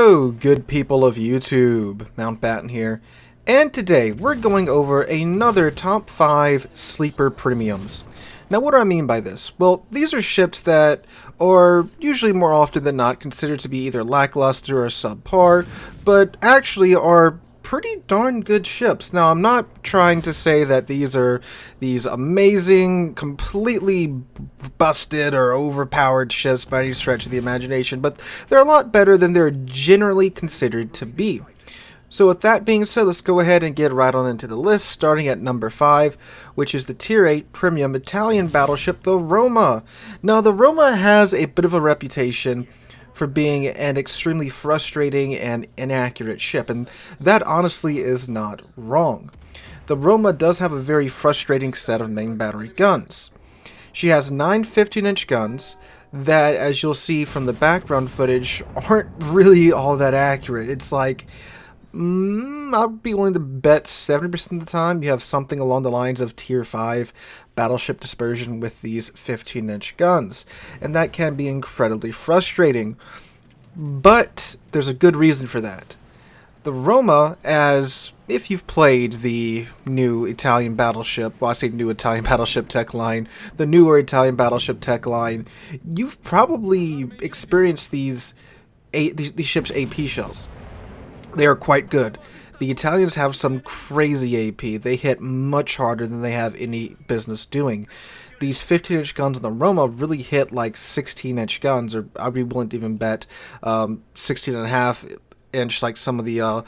Hello, good people of YouTube. Mountbatten here, and today we're going over another top 5 sleeper premiums. Now, what do I mean by this? Well, these are ships that are usually more often than not considered to be either lackluster or subpar, but actually are pretty darn good ships. Now, I'm not trying to say that these are these amazing, completely busted or overpowered ships by any stretch of the imagination, but they're a lot better than they're generally considered to be. So with that being said, let's go ahead and get right on into the list, starting at number 5, which is the Tier 8 Premium Italian battleship, the Roma. Now, the Roma has a bit of a reputation for being an extremely frustrating and inaccurate ship, and that honestly is not wrong. The Roma does have a very frustrating set of main battery guns. She has 9 15-inch guns that, as you'll see from the background footage, aren't really all that accurate. It's like, I'll be willing to bet 70% of the time you have something along the lines of Tier 5 battleship dispersion with these 15-inch guns, and that can be incredibly frustrating. But there's a good reason for that. The Roma, as if you've played the new Italian battleship, well, I say new Italian battleship tech line, the newer Italian battleship tech line, you've probably experienced these ships' AP shells. They are quite good. The Italians have some crazy AP. They hit much harder than they have any business doing. These 15-inch guns on the Roma really hit like 16-inch guns, or I'd be willing to even bet 16.5-inch, like some of the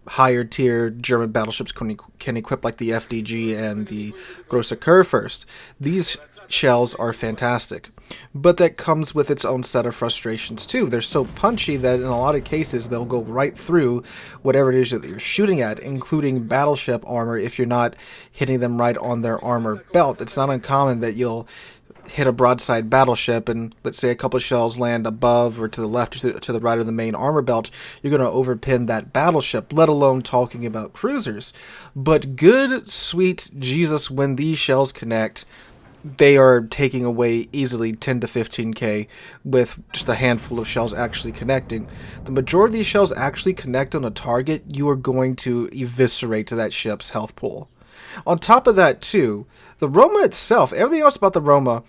higher tier German battleships can equip, like the FDG and the Grosse Kurfürst. These shells are fantastic, but that comes with its own set of frustrations too. They're so punchy that in a lot of cases they'll go right through whatever it is that you're shooting at, including battleship armor if you're not hitting them right on their armor belt. It's not uncommon that you'll hit a broadside battleship and let's say a couple of shells land above or to the left or to the right of the main armor belt. You're going to overpin that battleship, let alone talking about cruisers. But good sweet Jesus, when these shells connect, they are taking away easily 10 to 15k with just a handful of shells actually connecting. The majority of these shells actually connect on a target, you are going to eviscerate that ship's health pool. On top of that too, the Roma itself, everything else about the Roma,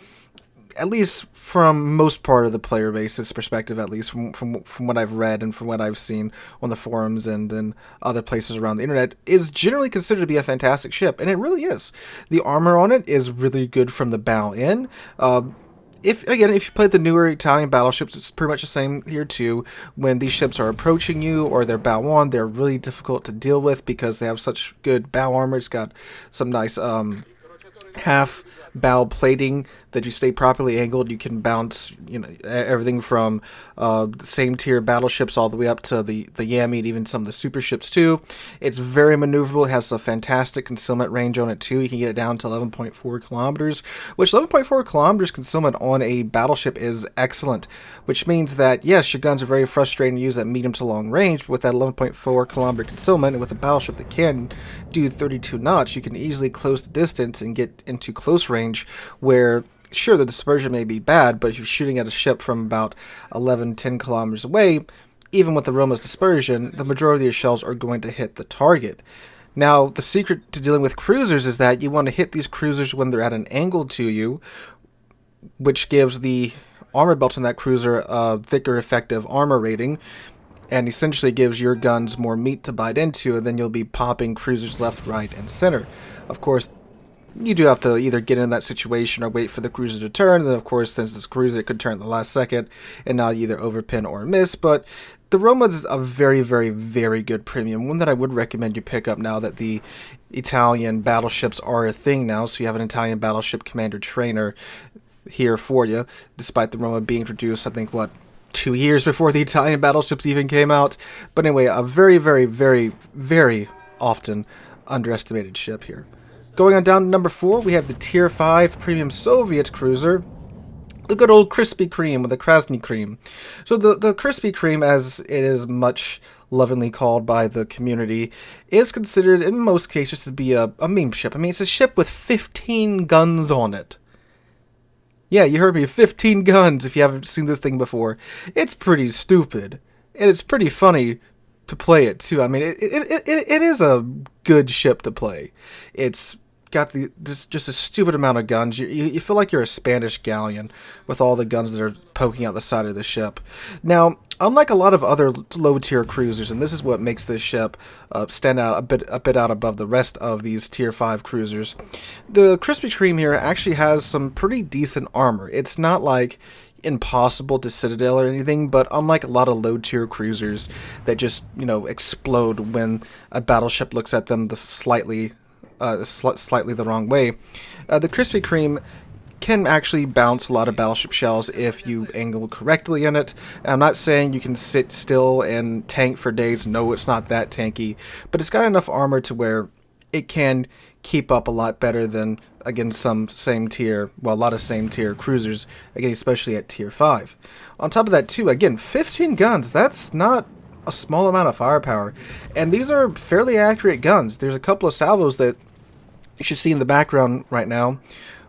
at least from most part of the player base's perspective, at least from what I've read and from what I've seen on the forums and in other places around the internet, is generally considered to be a fantastic ship, and it really is. The armor on it is really good from the bow in. If you play the newer Italian battleships, it's pretty much the same here too. When these ships are approaching you or they're bow on, they're really difficult to deal with because they have such good bow armor. It's got some nice half bow plating that you stay properly angled. You can bounce, everything from same tier battleships all the way up to the Yami and even some of the super ships too. It's very maneuverable. It has a fantastic concealment range on it too. You can get it down to 11.4 kilometers, which 11.4 kilometers concealment on a battleship is excellent, which means that yes, your guns are very frustrating to use at medium to long range, but with that 11.4 kilometer concealment and with a battleship that can do 32 knots, you can easily close the distance and get into close range where sure, the dispersion may be bad, but if you're shooting at a ship from about 10 kilometers away, even with the Roma's dispersion, the majority of your shells are going to hit the target. Now, the secret to dealing with cruisers is that you want to hit these cruisers when they're at an angle to you, which gives the armor belt on that cruiser a thicker effective armor rating, and essentially gives your guns more meat to bite into, and then you'll be popping cruisers left, right, and center. Of course, you do have to either get in that situation or wait for the cruiser to turn. And then, of course, since this cruiser could turn at the last second, and now you either overpin or miss. But the Roma is a very, very, very good premium, one that I would recommend you pick up now that the Italian battleships are a thing now. So you have an Italian battleship commander trainer here for you, despite the Roma being introduced, I think, 2 years before the Italian battleships even came out. But anyway, a very, very, very, very often underestimated ship here. Going on down to number 4, we have the Tier 5 Premium Soviet Cruiser, the good old Krispy Kreme, with the Krasny Kreme. So the Krispy Kreme, as it is much lovingly called by the community, is considered in most cases to be a meme ship. I mean, it's a ship with 15 guns on it. Yeah, you heard me, 15 guns if you haven't seen this thing before. It's pretty stupid. And it's pretty funny to play it too. I mean, it is a good ship to play. It's got just a stupid amount of guns. You feel like you're a Spanish galleon with all the guns that are poking out the side of the ship. Now, unlike a lot of other low tier cruisers, and this is what makes this ship stand out a bit out above the rest of these tier 5 cruisers, the Krispy Kreme here actually has some pretty decent armor. It's not like impossible to citadel or anything, but unlike a lot of low tier cruisers that just explode when a battleship looks at them slightly the wrong way, the Krispy Kreme can actually bounce a lot of battleship shells if you angle correctly in it. I'm not saying you can sit still and tank for days. No, it's not that tanky, but it's got enough armor to where it can keep up a lot better than, again, a lot of same tier cruisers, again, especially at tier 5. On top of that too, again, 15 guns, that's not a small amount of firepower, and these are fairly accurate guns. There's a couple of salvos that you should see in the background right now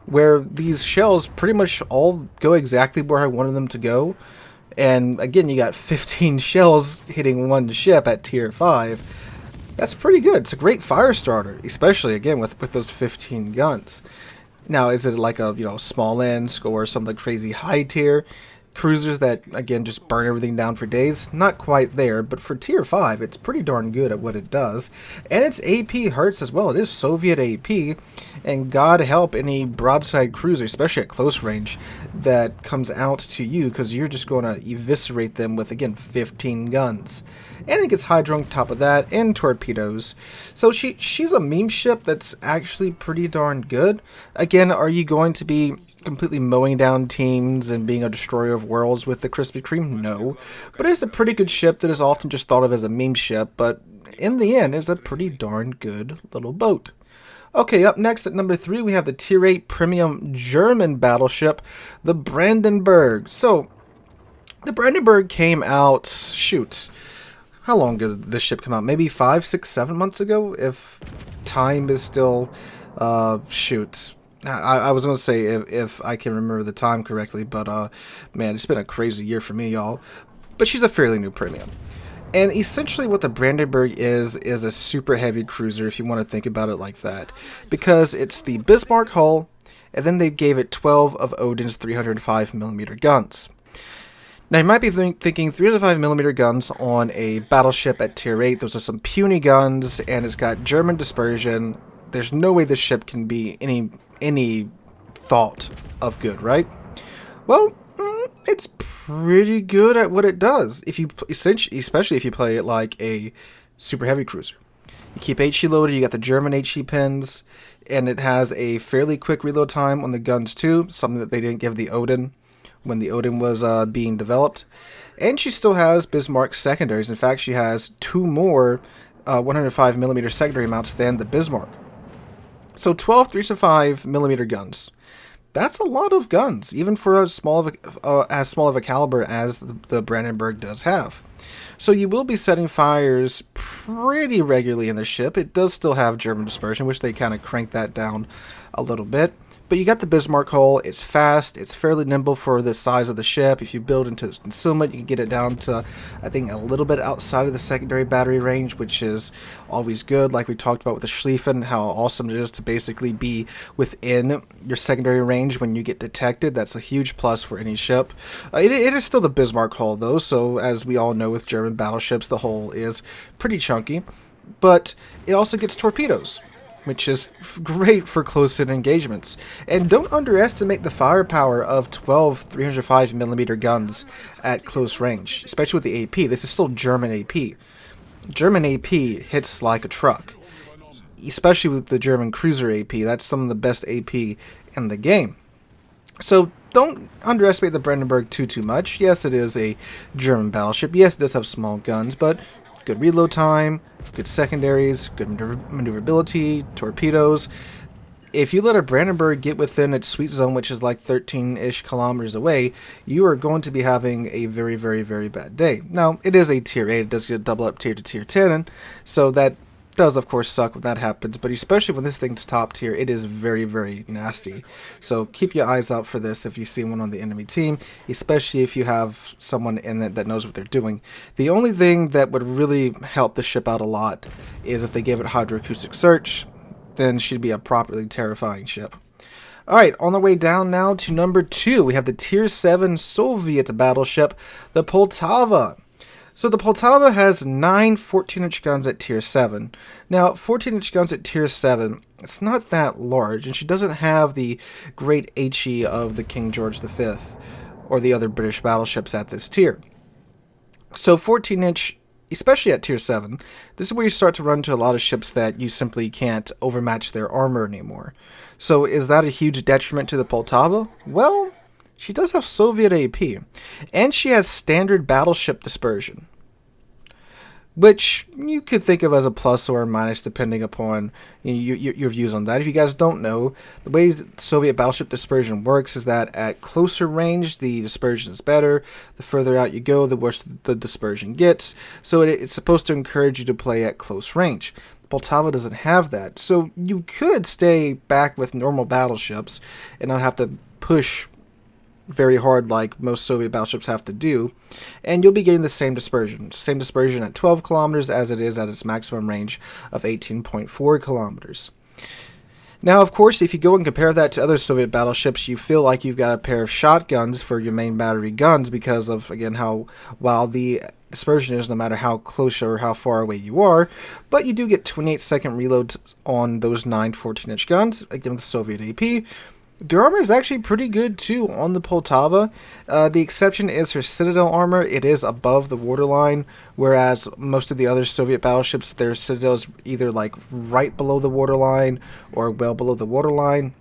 where these shells pretty much all go exactly where I wanted them to go. And again, you got 15 shells hitting one ship at tier 5. That's pretty good. It's a great fire starter, especially again with those 15 guns. Now, is it like a small end or something crazy high tier cruisers that again just burn everything down for days? Not quite there, but for tier 5 it's pretty darn good at what it does, and its AP hurts as well. It is Soviet AP, and God help any broadside cruiser, especially at close range, that comes out to you, because you're just going to eviscerate them with, again, 15 guns. And it gets hydro on top of that, and torpedoes. So she's a meme ship that's actually pretty darn good. Again, are you going to be completely mowing down teams and being a destroyer of worlds with the Krispy Kreme? No. But it's a pretty good ship that is often just thought of as a meme ship, but in the end is a pretty darn good little boat. Okay, up next at number 3, we have the Tier 8 Premium German battleship, the Brandenburg. So, the Brandenburg came out, how long did this ship come out? Maybe 5, 6, 7 months ago? If time is still, I was going to say if I can remember the time correctly, but man, it's been a crazy year for me, y'all. But she's a fairly new premium. And essentially what the Brandenburg is a super heavy cruiser, if you want to think about it like that. Because it's the Bismarck hull, and then they gave it 12 of Odin's 305mm guns. Now, you might be thinking 305mm guns on a battleship at Tier 8, those are some puny guns, and it's got German dispersion. There's no way this ship can be any thought of good, right? Well, it's pretty good at what it does, especially if you play it like a super heavy cruiser. You keep HE loaded, you got the German HE pins, and it has a fairly quick reload time on the guns too, something that they didn't give the Odin when the Odin was being developed. And she still has Bismarck secondaries. In fact, she has 2 more 105mm secondary mounts than the Bismarck. So 12 305mm guns. That's a lot of guns, even for as small of a caliber as the Brandenburg does have. So you will be setting fires pretty regularly in the ship. It does still have German dispersion, which they kind of cranked that down a little bit. But you got the Bismarck hull. It's fast. It's fairly nimble for the size of the ship. If you build into its concealment, you can get it down to, I think, a little bit outside of the secondary battery range, which is always good. Like we talked about with the Schlieffen, how awesome it is to basically be within your secondary range when you get detected. That's a huge plus for any ship. It is still the Bismarck hull, though, so as we all know with German battleships, the hull is pretty chunky. But it also gets torpedoes, which is great for close-in engagements. And don't underestimate the firepower of 12 305mm guns at close range, especially with the AP. This is still German AP. German AP hits like a truck, especially with the German cruiser AP. That's some of the best AP in the game. So don't underestimate the Brandenburg too much. Yes, it is a German battleship. Yes, it does have small guns, but good reload time, good secondaries, good maneuverability, torpedoes. If you let a Brandenburg get within its sweet zone, which is like 13-ish kilometers away, you are going to be having a very, very, very bad day. Now, it is a Tier 8. It does get a double up tier to Tier 10, so that does, of course, suck when that happens, but especially when this thing's top tier, it is very, very nasty. So keep your eyes out for this if you see one on the enemy team, especially if you have someone in it that knows what they're doing. The only thing that would really help the ship out a lot is if they gave it hydroacoustic search, then she'd be a properly terrifying ship. Alright, on the way down now to number 2, we have the Tier 7 Soviet battleship, the Poltava. So the Poltava has 9 14-inch guns at Tier 7. Now, 14-inch guns at Tier 7, it's not that large, and she doesn't have the great HE of the King George V or the other British battleships at this tier. So 14-inch, especially at Tier 7, this is where you start to run into a lot of ships that you simply can't overmatch their armor anymore. So is that a huge detriment to the Poltava? Well, she does have Soviet AP, and she has standard battleship dispersion, which you could think of as a plus or a minus depending upon your views on that. If you guys don't know, the way Soviet battleship dispersion works is that at closer range, the dispersion is better. The further out you go, the worse the dispersion gets. So it's supposed to encourage you to play at close range. Poltava doesn't have that, so you could stay back with normal battleships and not have to push very hard like most Soviet battleships have to do, and you'll be getting the same dispersion. Same dispersion at 12 kilometers as it is at its maximum range of 18.4 kilometers. Now, of course, if you go and compare that to other Soviet battleships, you feel like you've got a pair of shotguns for your main battery guns because of, again, how wild the dispersion is no matter how close or how far away you are, but you do get 28-second reloads on those 9 14-inch guns, again with Soviet AP. Their armor is actually pretty good too on the Poltava. The exception is her Citadel armor. It is above the waterline, whereas most of the other Soviet battleships, their Citadel is either like right below the waterline or well below the waterline.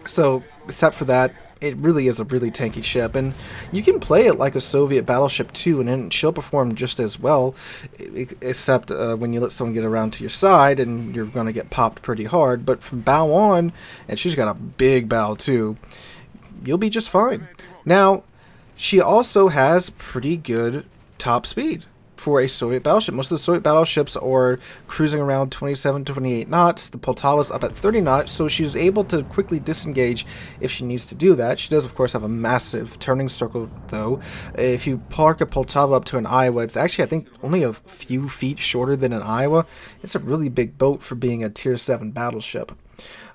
So, except for that, it really is a really tanky ship, and you can play it like a Soviet battleship too, and then she'll perform just as well, except when you let someone get around to your side, and you're going to get popped pretty hard. But from bow on, and she's got a big bow too, you'll be just fine. Now, she also has pretty good top speed for a Soviet battleship. Most of the Soviet battleships are cruising around 27, 28 knots. The Poltava's up at 30 knots, so she's able to quickly disengage if she needs to do that. She does, of course, have a massive turning circle, though. If you park a Poltava up to an Iowa, it's actually, I think, only a few feet shorter than an Iowa. It's a really big boat for being a Tier 7 battleship.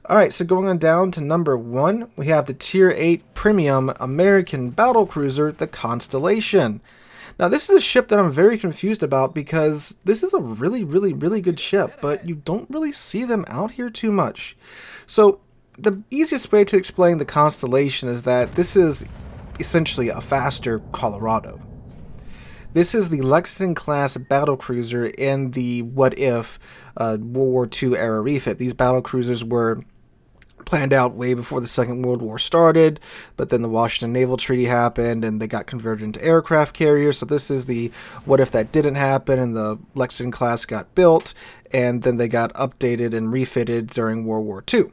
Alright, so going on down to number 1, we have the Tier 8 Premium American Battlecruiser, the Constellation. Now, this is a ship that I'm very confused about because this is a really, really, really good ship, but you don't really see them out here too much. So, the easiest way to explain the Constellation is that this is essentially a faster Colorado. This is the Lexington-class battlecruiser in the what-if World War II era refit. These battlecruisers were planned out way before the Second World War started, but then the Washington Naval Treaty happened and they got converted into aircraft carriers. So this is the what if that didn't happen and the Lexington class got built and then they got updated and refitted during World War II.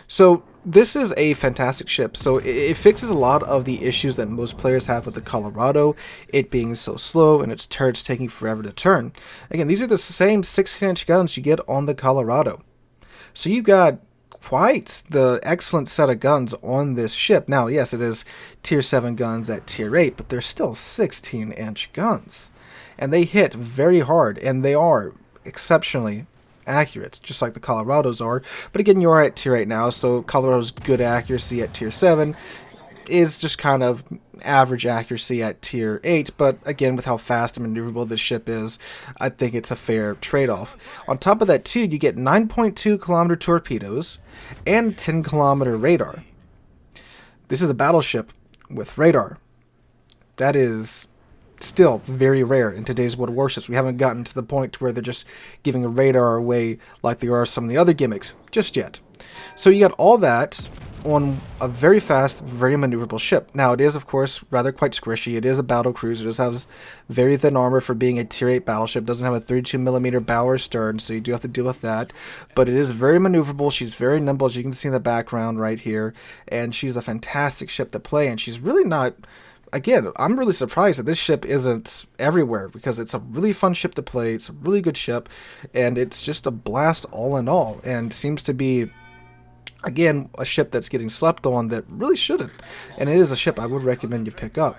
So this is a fantastic ship. So it fixes a lot of the issues that most players have with the Colorado, it being so slow and its turrets taking forever to turn. Again, these are the same 16-inch guns you get on the Colorado. So you've got quite the excellent set of guns on this ship. Now, yes, it is Tier 7 guns at Tier 8, but they're still 16-inch guns. And they hit very hard, and they are exceptionally accurate, just like the Colorados are. But again, you are at Tier 8 now, so Colorado's good accuracy at Tier 7 is just kind of average accuracy at Tier 8, but again, with how fast and maneuverable this ship is, I think it's a fair trade-off. On top of that, too, you get 9.2 kilometer torpedoes and 10 kilometer radar. This is a battleship with radar. That is still very rare in today's World Warships. We haven't gotten to the point where they're just giving a radar away like there are some of the other gimmicks just yet. So you got all that on a very fast, very maneuverable ship. Now, it is, of course, rather quite squishy. It is a battle cruiser. It has very thin armor for being a Tier 8 battleship. It doesn't have a 32mm bow or stern, so you do have to deal with that. But it is very maneuverable. She's very nimble, as you can see in the background right here. And she's a fantastic ship to play, and she's really not again, I'm really surprised that this ship isn't everywhere, because it's a really fun ship to play. It's a really good ship, and it's just a blast all in all, and seems to be, again, a ship that's getting slept on that really shouldn't. And it is a ship I would recommend you pick up.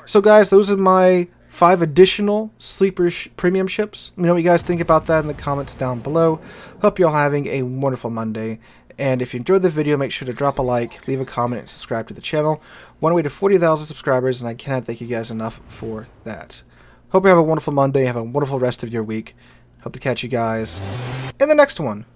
So guys, those are my 5 additional sleeper premium ships. Let me know what you guys think about that in the comments down below. Hope you're all having a wonderful Monday. And if you enjoyed the video, make sure to drop a like, leave a comment, and subscribe to the channel. We're on our way to 40,000 subscribers, and I cannot thank you guys enough for that. Hope you have a wonderful Monday. Have a wonderful rest of your week. Hope to catch you guys in the next one.